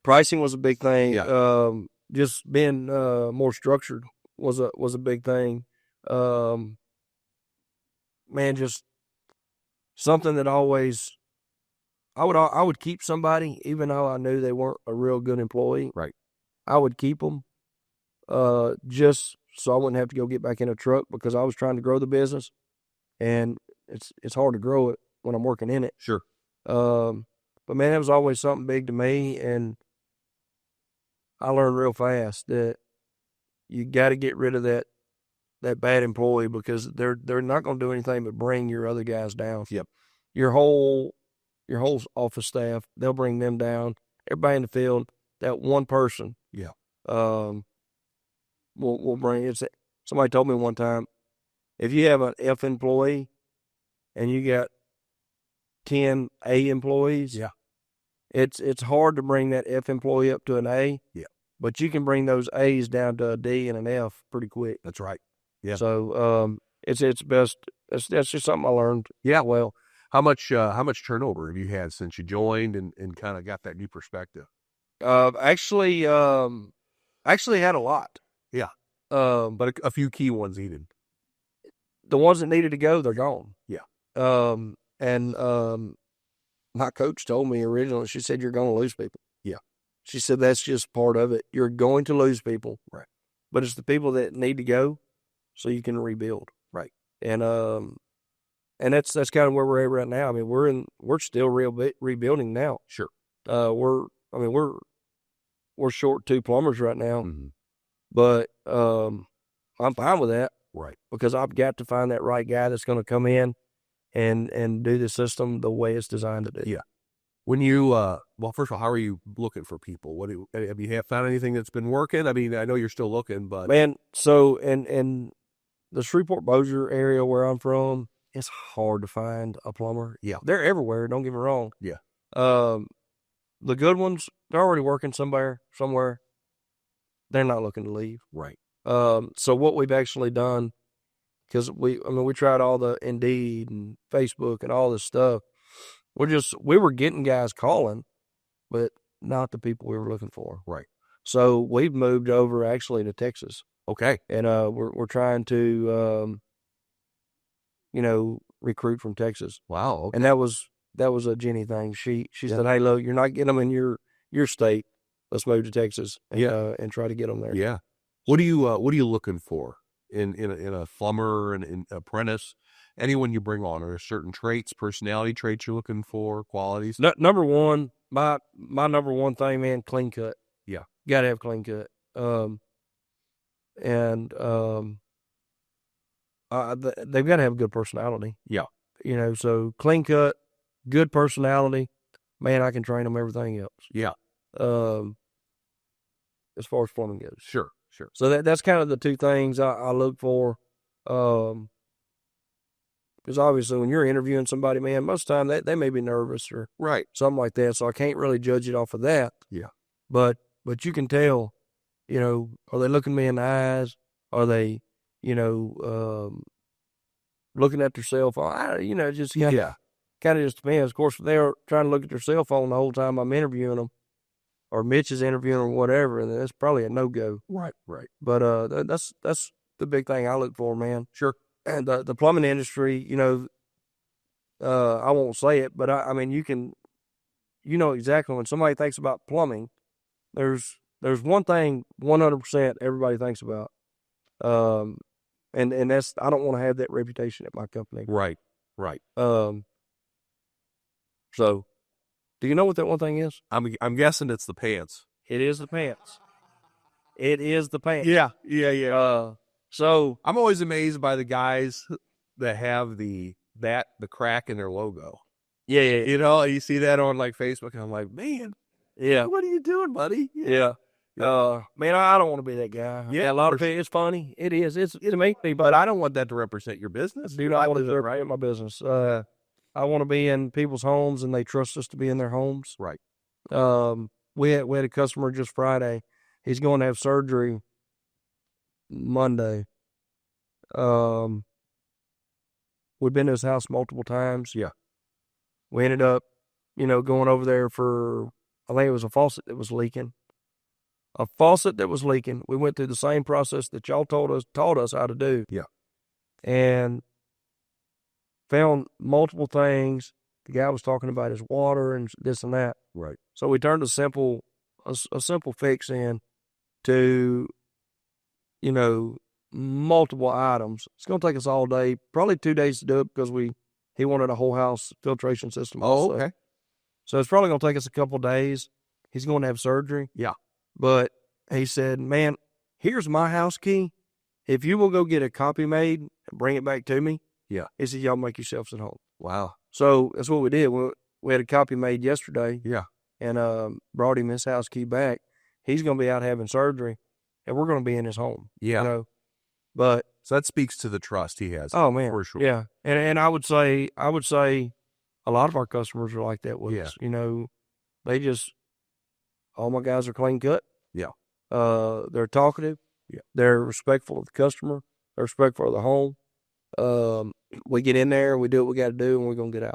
Pricing was a big thing. Yeah. Just being more structured was a big thing. Man, just something that always I would keep somebody even though I knew they weren't a real good employee. Right. I would keep them just so I wouldn't have to go get back in a truck because I was trying to grow the business, and it's hard to grow it when I'm working in it. Sure. But man, it was always something big to me, and I learned real fast that you got to get rid of that bad employee because they're not going to do anything but bring your other guys down. Yep. Your whole office staff, they'll bring them down. Everybody in the field, that one person. Yeah. Will bring it. Somebody told me one time, if you have an F employee and you got 10 A employees, yeah, it's hard to bring that F employee up to an A. Yeah. But you can bring those A's down to a D and an F pretty quick. That's right. Yeah. So it's best. That's just something I learned. Yeah. Well, how much turnover have you had since you joined and kind of got that new perspective? Actually had a lot. Yeah. But a few key ones even. The ones that needed to go, they're gone. Yeah. And my coach told me originally, she said, you're going to lose people. Yeah. She said, that's just part of it. You're going to lose people. Right. But it's the people that need to go so you can rebuild. Right. And that's kind of where we're at right now. I mean, we're still rebuilding now. Sure. We're short 2 plumbers right now. Mm-hmm. But I'm fine with that. Right. Because I've got to find that right guy that's going to come in and do the system the way it's designed to do. Yeah. When you, well, first of all, how are you looking for people? Have you found anything that's been working? I mean, I know you're still looking, but. Man, so in the Shreveport-Bossier area where I'm from, it's hard to find a plumber. Yeah. They're everywhere, don't get me wrong. Yeah. The good ones, they're already working somewhere. They're not looking to leave. Right. So what we've actually done, because we tried all the Indeed and Facebook and all this stuff. We were getting guys calling, but not the people we were looking for. Right. So we've moved over actually to Texas. Okay. And we're trying to recruit from Texas. Wow. Okay. And that was a Jenny thing. She said, "Hey, look, you're not getting them in your state. Let's move to Texas and try to get them there." Yeah. What are you looking for in a plumber and an apprentice? Anyone you bring on, are there certain traits, personality traits you're looking for, qualities? Number one, my number one thing, man, clean cut. Yeah. Got to have clean cut. They've got to have a good personality. Yeah. So clean cut, good personality, man, I can train them everything else. Yeah. As far as plumbing goes. Sure. So that's kind of the 2 things I look for. Because obviously when you're interviewing somebody, man, most of the time they may be nervous or right, something like that. So I can't really judge it off of that. Yeah. But you can tell, are they looking me in the eyes? Are they, looking at their cell phone? Kind of just depends. Of course, if they're trying to look at their cell phone the whole time I'm interviewing them, or Mitch is interviewing them or whatever, and that's probably a no-go. Right. But that's the big thing I look for, man. Sure. And the plumbing industry, I won't say it, but I mean, you know exactly when somebody thinks about plumbing, there's one thing 100% everybody thinks about. And that's, I don't want to have that reputation at my company. Right. So do you know what that one thing is? I'm guessing it's the pants. It is the pants. Yeah. So I'm always amazed by the guys that have the crack in their logo. Yeah. You see that on like Facebook, and I'm like, man, yeah, what are you doing, buddy? Yeah. Man, I don't want to be that guy. Yeah, a lot of it. It's funny. It is. It's makes me, but I don't want that to represent your business. Dude, I want to represent my business. I want to be in people's homes, and they trust us to be in their homes. Right. We had a customer just Friday. He's going to have surgery Monday. We've been to his house multiple times. Yeah. We ended up, going over there for I think it was a faucet that was leaking. A faucet that was leaking. We went through the same process that y'all taught us how to do. Yeah. And found multiple things. The guy was talking about his water and this and that. Right. So we turned a simple fix in to, multiple items. It's going to take us all day, probably 2 days to do it because he wanted a whole house filtration system. Oh, okay. So it's probably going to take us a couple of days. He's going to have surgery. Yeah. But he said, man, here's my house key. If you will go get a copy made and bring it back to me. Yeah. He said, y'all make yourselves at home. Wow. So that's what we did. We had a copy made yesterday. Yeah. And brought him his house key back. He's going to be out having surgery, and we're going to be in his home. Yeah. But so that speaks to the trust he has. Oh man, for sure. Yeah, and I would say a lot of our customers are like that with us. They just, all my guys are clean cut. Yeah. They're talkative. Yeah. They're respectful of the customer. They're respectful of the home. We get in there, we do what we got to do, and we're gonna get out.